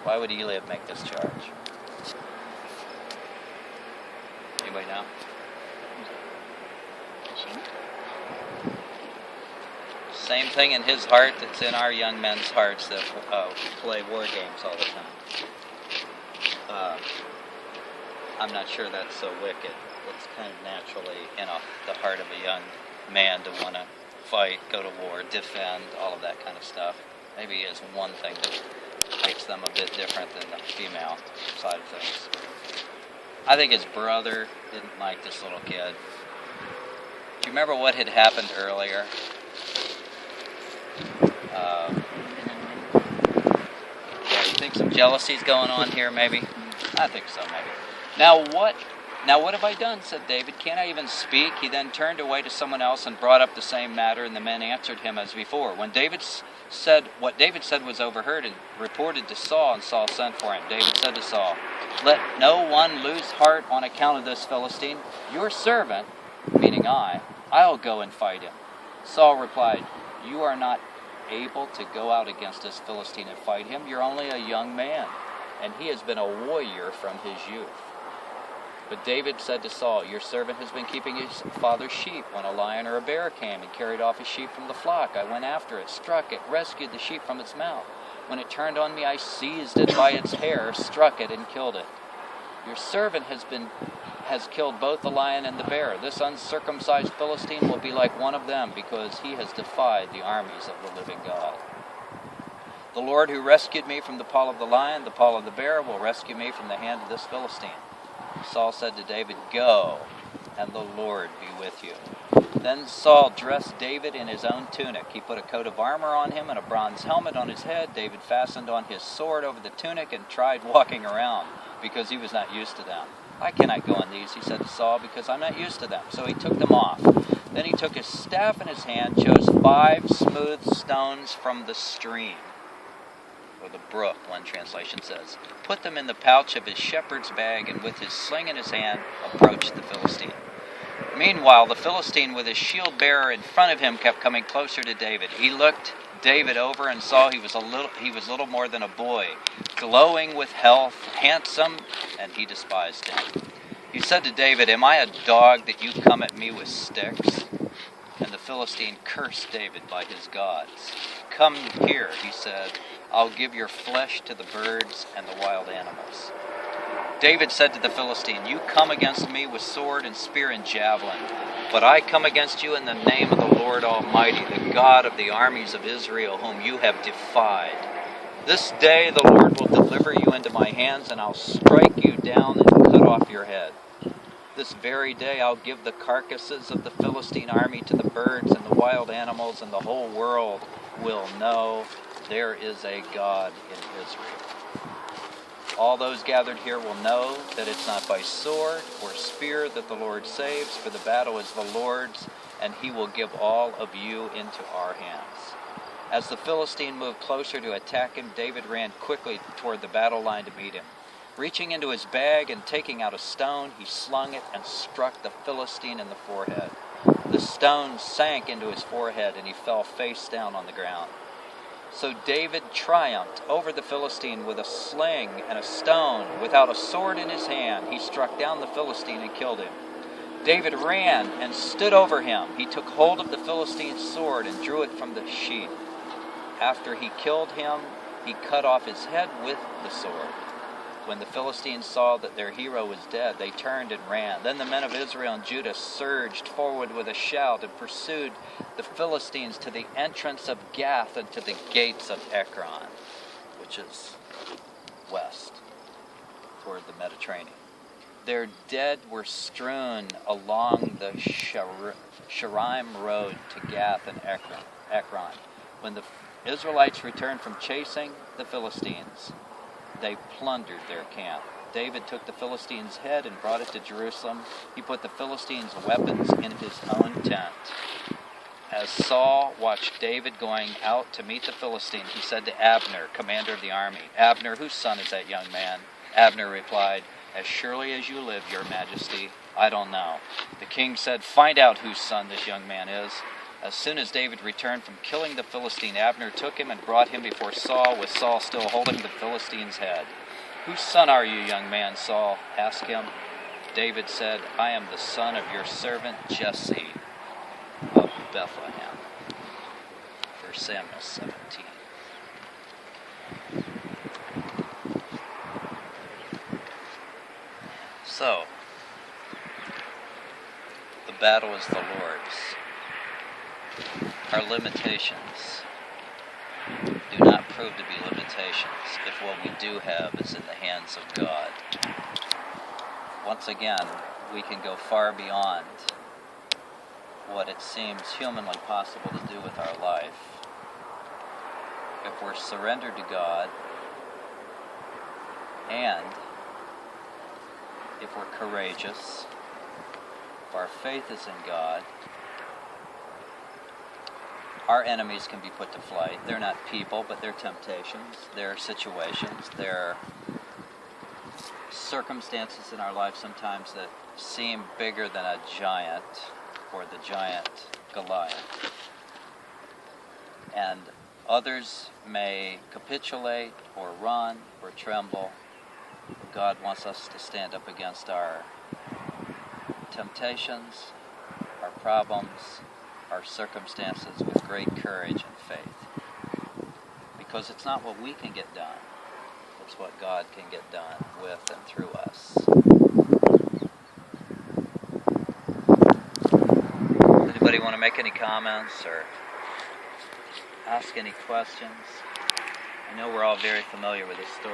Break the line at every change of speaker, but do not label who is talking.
Why would Eliab make this charge? Anybody know? Same thing in his heart that's in our young men's hearts that play war games all the time. I'm not sure that's so wicked. It's kind of naturally in the heart of a young man to want to fight, go to war, defend, all of that kind of stuff. Maybe it's one thing that makes them a bit different than the female side of things. I think his brother didn't like this little kid. Do you remember what had happened earlier? Yeah, you think some jealousy's going on here, maybe? I think so, maybe. Now what have I done, said David. Can't I even speak? He then turned away to someone else and brought up the same matter, and the men answered him as before. When what David said was overheard and reported to Saul, and Saul sent for him. David said to Saul, "Let no one lose heart on account of this Philistine. Your servant," meaning I'll go and fight him. Saul replied, "You are not able to go out against this Philistine and fight him. You're only a young man, and he has been a warrior from his youth." But David said to Saul, "Your servant has been keeping his father's sheep. When a lion or a bear came and carried off a sheep from the flock, I went after it, struck it, rescued the sheep from its mouth. When it turned on me, I seized it by its hair, struck it, and killed it. Your servant has killed both the lion and the bear. This uncircumcised Philistine will be like one of them, because he has defied the armies of the living God. The Lord who rescued me from the paw of the lion, the paw of the bear, will rescue me from the hand of this Philistine." Saul said to David, "Go, and the Lord be with you." Then Saul dressed David in his own tunic. He put a coat of armor on him and a bronze helmet on his head. David fastened on his sword over the tunic and tried walking around, because he was not used to them. "I cannot go in these," he said to Saul, "because I'm not used to them." So he took them off. Then he took his staff in his hand, chose 5 smooth stones from the stream, or the brook, one translation says, put them in the pouch of his shepherd's bag, and with his sling in his hand, approached the Philistine. Meanwhile, the Philistine with his shield bearer in front of him kept coming closer to David. He looked David over and saw he was little more than a boy, glowing with health, handsome, and he despised him. He said to David, "Am I a dog that you come at me with sticks?" And the Philistine cursed David by his gods. "Come here," he said, "I'll give your flesh to the birds and the wild animals." David said to the Philistine, "You come against me with sword and spear and javelin, but I come against you in the name of the Lord Almighty, the God of the armies of Israel, whom you have defied. This day the Lord will deliver you into my hands, and I'll strike you down and cut off your head. This very day I'll give the carcasses of the Philistine army to the birds and the wild animals, and the whole world will know there is a God in Israel. All those gathered here will know that it's not by sword or spear that the Lord saves, for the battle is the Lord's, and he will give all of you into our hands." As the Philistine moved closer to attack him, David ran quickly toward the battle line to meet him. Reaching into his bag and taking out a stone, he slung it and struck the Philistine in the forehead. The stone sank into his forehead, and he fell face down on the ground. So David triumphed over the Philistine with a sling and a stone. Without a sword in his hand, he struck down the Philistine and killed him. David ran and stood over him. He took hold of the Philistine's sword and drew it from the sheath. After he killed him, he cut off his head with the sword. When the Philistines saw that their hero was dead, they turned and ran. Then the men of Israel and Judah surged forward with a shout and pursued the Philistines to the entrance of Gath and to the gates of Ekron, which is west toward the Mediterranean. Their dead were strewn along the Sharim road to Gath and Ekron. When the Israelites returned from chasing the Philistines, they plundered their camp. David took the Philistines' head and brought it to Jerusalem. He put the Philistines' weapons in his own tent. As Saul watched David going out to meet the Philistine, he said to Abner, commander of the army, "Abner, whose son is that young man?" Abner replied, "As surely as you live, your majesty, I don't know." The king said, "Find out whose son this young man is." As soon as David returned from killing the Philistine, Abner took him and brought him before Saul, with Saul still holding the Philistine's head. "Whose son are you, young man?" Saul asked him. David said, "I am the son of your servant Jesse of Bethlehem." 1 Samuel 17. So, the battle is the Lord's. Our limitations do not prove to be limitations if what we do have is in the hands of God. Once again, we can go far beyond what it seems humanly possible to do with our life. If we're surrendered to God, and if we're courageous, if our faith is in God, our enemies can be put to flight. They're not people, but they're temptations, they're situations, they're circumstances in our life sometimes that seem bigger than a giant, or the giant Goliath. And others may capitulate or run or tremble. God wants us to stand up against our temptations, our problems, our circumstances with great courage and faith. Because it's not what we can get done, it's what God can get done with and through us. Anybody want to make any comments or ask any questions? I know we're all very familiar with this story.